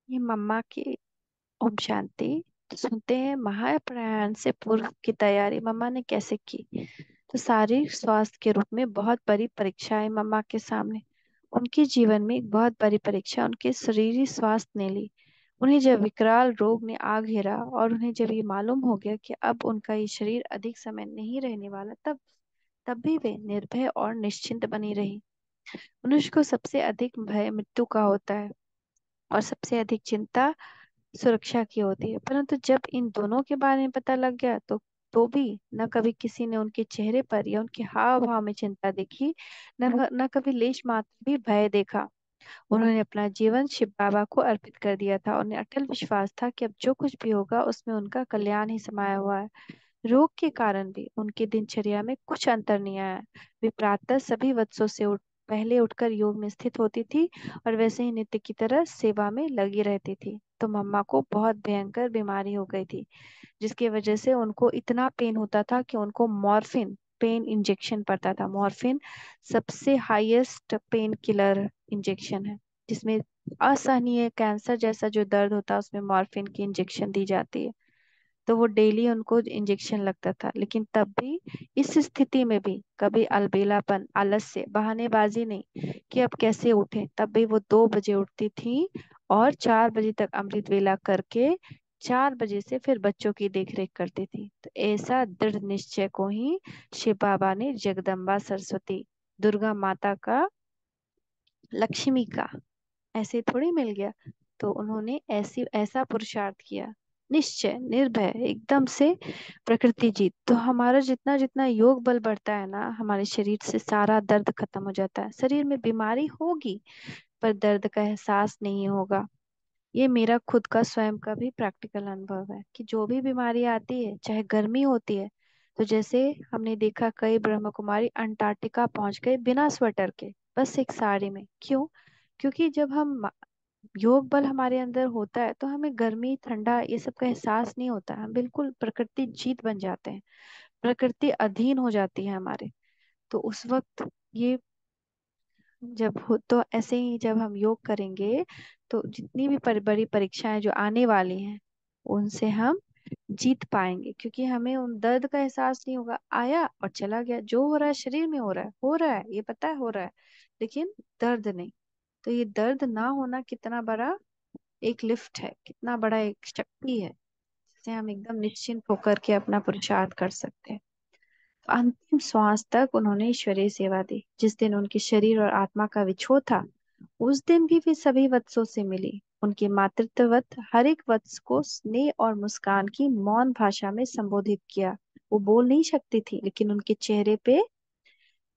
ये मम्मा की ओम शांति। तो सुनते हैं महाप्रयाण से पूर्व की तैयारी मम्मा ने कैसे की। तो शारीरिक स्वास्थ्य के रूप में बहुत बड़ी परीक्षा है मम्मा के सामने। उनके जीवन में एक बहुत बड़ी परीक्षा उनके शरीरी स्वास्थ्य ने ली। उन्हें जब विकराल रोग ने आ घेरा और उन्हें जब ये मालूम हो गया कि अब उनका ये शरीर अधिक समय नहीं रहने वाला, तब तब भी वे निर्भय और निश्चिंत बनी रही। मनुष्य को सबसे अधिक भय मृत्यु का होता है और सबसे अधिक चिंता सुरक्षा की होती है। परंतु जब इन दोनों के बारे में पता लग गया तो भी न कभी किसी ने उनके चेहरे पर या उनके हाव भाव में चिंता देखी, न कभी लेश मात्र भी भय देखा। उन्होंने अपना जीवन शिव बाबा को अर्पित कर दिया था। उन्हें अटल विश्वास था कि अब जो कुछ भी होगा उसमें उनका कल्याण ही समाया हुआ है। रोग के कारण भी उनकी दिनचर्या में कुछ अंतर नहीं आया। वे प्रातः सभी वत्सों से पहले उठकर योग में स्थित होती थी और वैसे ही नित्य की तरह सेवा में लगी रहती थी। तो मम्मा को बहुत भयंकर बीमारी हो गई थी, जिसकी वजह से उनको इतना पेन होता था कि उनको मॉर्फिन पेन इंजेक्शन पड़ता था। मॉर्फिन सबसे हाईएस्ट पेन किलर इंजेक्शन है, जिसमें असहनीय कैंसर जैसा जो दर्द होता है उसमें मॉर्फिन की इंजेक्शन दी जाती है। तो वो डेली उनको इंजेक्शन लगता था। लेकिन तब भी, इस स्थिति में भी कभी अलबेलापन, आलस्य, बहानेबाजी नहीं कि अब कैसे उठे। तब भी वो 2 बजे उठती थी और 4 बजे तक अमृत वेला करके 4 बजे से फिर बच्चों की देखरेख करती थी। तो ऐसा दृढ़ निश्चय को ही शिव बाबा ने जगदम्बा सरस्वती, दुर्गा माता का, लक्ष्मी का ऐसे थोड़ी मिल गया। तो उन्होंने ऐसा पुरुषार्थ किया, निश्चय निर्भय एकदम से प्रकृति जीत। तो हमारा जितना जितना योग बल बढ़ता है ना, हमारे शरीर से सारा दर्द खत्म हो जाता है। शरीर में बीमारी होगी पर दर्द का एहसास नहीं होगा। ये मेरा खुद का स्वयं का भी प्रैक्टिकल अनुभव है कि जो भी बीमारी आती है, चाहे गर्मी होती है, तो जैसे हमने देखा कई ब्रह्म कुमारी अंटार्कटिका पहुंच गए बिना स्वेटर के, बस एक साड़ी में। क्यों? क्योंकि जब हम योग बल हमारे अंदर होता है तो हमें गर्मी ठंडा ये सब का एहसास नहीं होता। हम बिल्कुल प्रकृति जीत बन जाते हैं, प्रकृति अधीन हो जाती है हमारे। तो उस वक्त ये जब हो, तो ऐसे ही जब हम योग करेंगे तो जितनी भी बड़ी परीक्षाएं जो आने वाली हैं उनसे हम जीत पाएंगे, क्योंकि हमें उन दर्द का एहसास नहीं होगा। आया और चला गया, जो हो रहा है शरीर में हो रहा है, ये पता है हो रहा है, लेकिन दर्द नहीं। तो ये दर्द ना होना कितना बड़ा एक लिफ्ट है, कितना बड़ा एक शक्ति है, जिससे हम एकदम निश्चिंत होकर के अपना पुरुषार्थ कर सकते हैं। अंतिम श्वास तक उन्होंने ईश्वरीय सेवा दी। जिस दिन उनके शरीर और आत्मा का विछोह था, उस दिन भी वे सभी वत्सों से मिली। उनके मातृत्ववत हर एक वत्स को स्नेह और मुस्कान की मौन भाषा में संबोधित किया। वो बोल नहीं सकती थी, लेकिन उनके चेहरे पे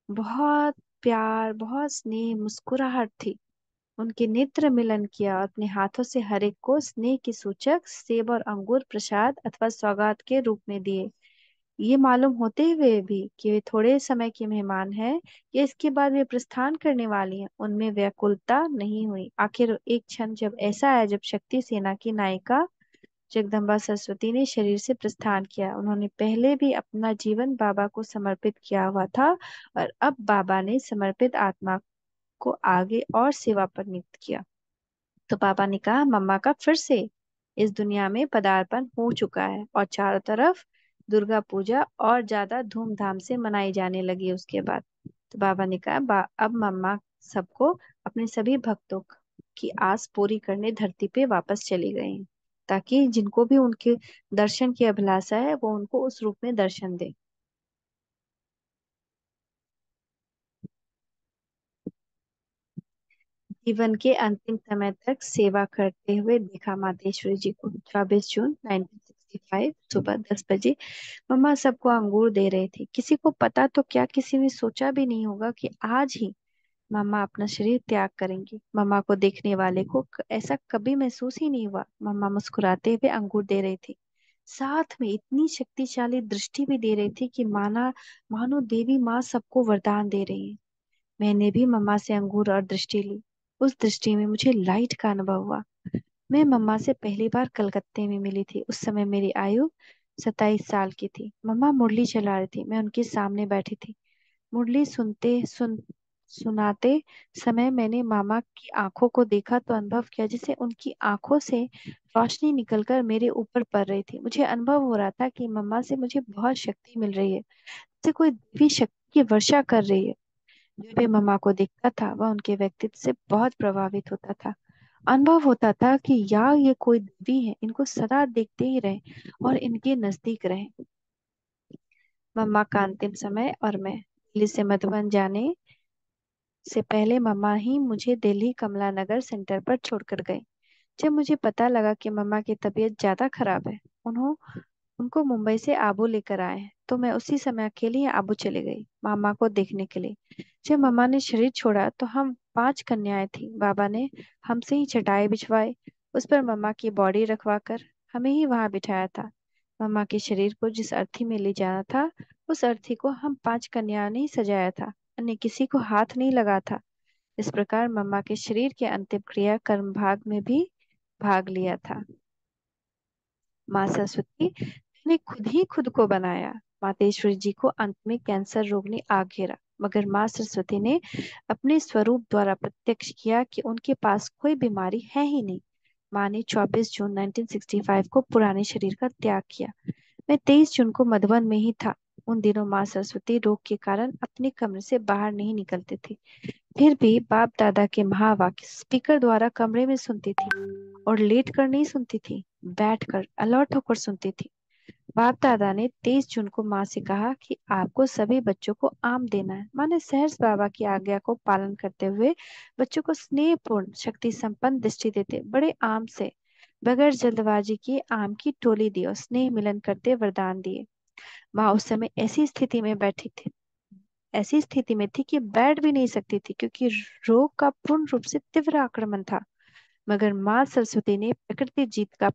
बहुत प्यार, बहुत स्नेह, मुस्कुराहट थी। उनके नेत्र मिलन किया और अपने हाथों से हर एक को स्नेह के सूचक सेब और अंगूर प्रसाद अथवा सौगात के रूप में दिए। ये मालूम होते हुए भी कि वे थोड़े समय की मेहमान हैं या इसके बाद वे प्रस्थान करने वाली हैं, उनमें व्याकुलता नहीं हुई। आखिर एक क्षण जब ऐसा आया जब शक्ति सेना की नायिका जगदम्बा सरस्वती ने शरीर से प्रस्थान किया। उन्होंने पहले भी अपना जीवन बाबा को समर्पित किया हुआ था और अब बाबा ने समर्पित आत्मा को आगे और सेवा पर नियुक्त किया। तो पापा ने कहा मम्मा का फिर से इस दुनिया में पदार्पण हो चुका है और चारों तरफ दुर्गा पूजा और ज्यादा धूमधाम से मनाई जाने लगी उसके बाद। तो बाबा ने कहा अब मम्मा सबको, अपने सभी भक्तों की आस पूरी करने धरती पे वापस चली गई हैं, ताकि जिनको भी उनके दर्शन की अभिलाषा है वो उनको उस रूप में दर्शन दे। जीवन के अंतिम समय तक सेवा करते हुए देखा मातेश्वरी जी को। 24 जून 1965 सुबह 10 बजे मम्मा सबको अंगूर दे रही थी। किसी को पता तो क्या, किसी ने सोचा भी नहीं होगा कि आज ही मम्मा अपना शरीर त्याग करेंगी। मम्मा को देखने वाले को ऐसा कभी महसूस ही नहीं हुआ। मम्मा मुस्कुराते हुए अंगूर दे रही थी, साथ में इतनी शक्तिशाली दृष्टि भी दे रही थी कि मानो देवी माँ सबको वरदान दे रही है। मैंने भी मम्मा से अंगूर और दृष्टि ली। उस दृष्टि में मुझे लाइट का अनुभव हुआ। मैं मम्मा से पहली बार कलकत्ते में मिली थी। उस समय मेरी आयु 27 साल की थी। मम्मा मुरली चला रही थी, मैं उनके सामने बैठी थी। मुरली सुनाते समय मैंने मामा की आंखों को देखा तो अनुभव किया जैसे उनकी आंखों से रोशनी निकलकर मेरे ऊपर पड़ रही थी। मुझे अनुभव हो रहा था कि मम्मा से मुझे बहुत शक्ति मिल रही है, जैसे कोई देवी शक्ति की वर्षा कर रही है। जो भी मम्मा को देखता था वह उनके व्यक्तित्व से बहुत प्रभावित होता था। अनुभव होता था कि या ये कोई देवी है, इनको सदा देखते ही रहे और इनके नजदीक रहे। मम्मा का अंतिम समय और मैं दिल्ली से मधुबन जाने से पहले मम्मा ही मुझे दिल्ली कमला नगर सेंटर पर छोड़कर गए। जब मुझे पता लगा कि मम्मा की तबीयत ज्यादा खराब है, उन्हों उनको मुंबई से आबू लेकर आए हैं, तो मैं उसी समय अकेली आबू चली गई मामा को देखने के लिए। जब मम्मा ने शरीर छोड़ा तो हम 5 कन्याएं थी। बाबा ने हमसे ही चटाई बिछवाई, उस पर मम्मा की बॉडी रखवा कर हमें ही वहां बिठाया था। मम्मा के शरीर को जिस अर्थी में ले जाना था, उस अर्थी को हम 5 कन्याओं ने ही सजाया था, अन्य किसी को हाथ नहीं लगा था। इस प्रकार मम्मा के शरीर के अंतिम क्रिया कर्म भाग में भी भाग लिया था। माँ सरस्वती ने खुद ही खुद को बनाया। मातेश्वरी जी को अंत में कैंसर रोग ने आ घेरा, मगर माँ सरस्वती ने अपने स्वरूप द्वारा प्रत्यक्ष किया कि उनके पास कोई बीमारी है ही नहीं। माँ ने 24 जून 1965 को पुराने शरीर का त्याग किया। मैं 23 जून को मधुबन में ही था। उन दिनों माँ सरस्वती रोग के कारण अपने कमरे से बाहर नहीं निकलते थे। फिर भी बाप दादा के महावाक्य स्पीकर द्वारा कमरे में सुनती थी, और लेट कर नहीं सुनती थी, बैठ कर अलर्ट होकर सुनती थी। बाप दादा ने 23 जून को माँ से कहा कि आपको सभी बच्चों को आम देना है। माँ ने सहर्ष बाबा की आज्ञा को पालन करते हुए बच्चों को स्नेहपूर्ण शक्ति संपन्न दृष्टि देते बड़े आम से बगैर जल्दबाजी किए आम की टोली दी और स्नेह मिलन करते वरदान दिए। माँ उस समय ऐसी स्थिति में थी कि बैठ भी नहीं सकती थी, क्योंकि रोग का पूर्ण रूप से तीव्र आक्रमण था। मगर माँ सरस्वती ने प्रकृति जीत का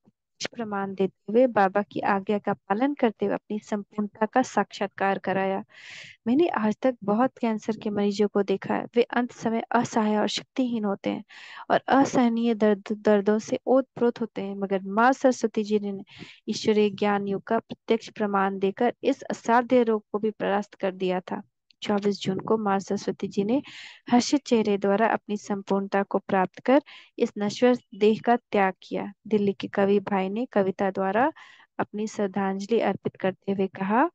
प्रमाण देते हुए बाबा की आज्ञा का पालन करते हुए अपनी संपूर्णता का साक्षात्कार कराया। मैंने आज तक बहुत कैंसर के मरीजों को देखा है। वे अंत समय असहाय और शक्तिहीन होते हैं और असहनीय दर्दों से ओतप्रोत होते हैं, मगर माँ सरस्वती जी ने ईश्वरीय ज्ञान युग का प्रत्यक्ष प्रमाण देकर इस असाध्य रोग को भी परास्त कर दिया था। 24 जून को माँ सरस्वती जी ने हर्षित चेहरे द्वारा अपनी संपूर्णता को प्राप्त कर इस नश्वर देह का त्याग किया। दिल्ली के कवि भाई ने कविता द्वारा अपनी श्रद्धांजलि अर्पित करते हुए कहा,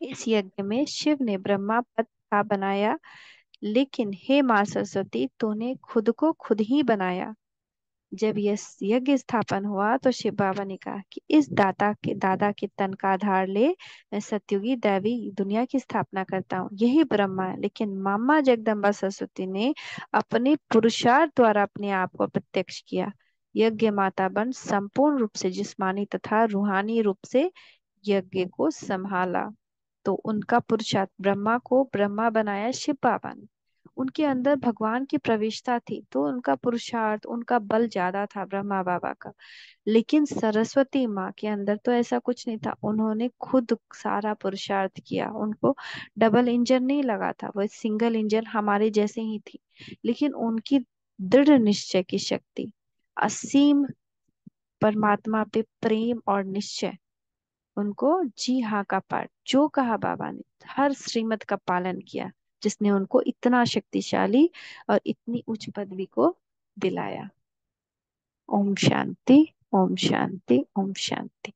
इस यज्ञ में शिव ने ब्रह्मा पद था बनाया, लेकिन हे माँ सरस्वती तूने खुद को खुद ही बनाया। जब यह यज्ञ स्थापन हुआ तो शिव बाबा ने कहा कि इस दादा के तन का आधार ले मैं सतयुगी दैवी दुनिया की स्थापना करता हूँ, यही ब्रह्मा है। लेकिन मामा जगदम्बा सरस्वती ने अपने पुरुषार्थ द्वारा अपने आप को प्रत्यक्ष किया। यज्ञ माता बन संपूर्ण रूप से जिस्मानी तथा रूहानी रूप से यज्ञ को संभाला। तो उनका पुरुषार्थ, ब्रह्मा को ब्रह्मा बनाया शिव बाबा ने। उनके अंदर भगवान की प्रविष्टता थी, तो उनका पुरुषार्थ, उनका बल ज्यादा था ब्रह्मा बाबा का। लेकिन सरस्वती माँ के अंदर तो ऐसा कुछ नहीं था। उन्होंने खुद सारा पुरुषार्थ किया। उनको डबल इंजन नहीं लगा था, वो सिंगल इंजन हमारे जैसे ही थी। लेकिन उनकी दृढ़ निश्चय की शक्ति, असीम परमात्मा पे प्रेम और निश्चय, उनको जी हाँ का पाठ जो कहा बाबा ने, हर श्रीमत का पालन किया, जिसने उनको इतना शक्तिशाली और इतनी उच्च पदवी को दिलाया। ओम शांति, ओम शांति, ओम शांति।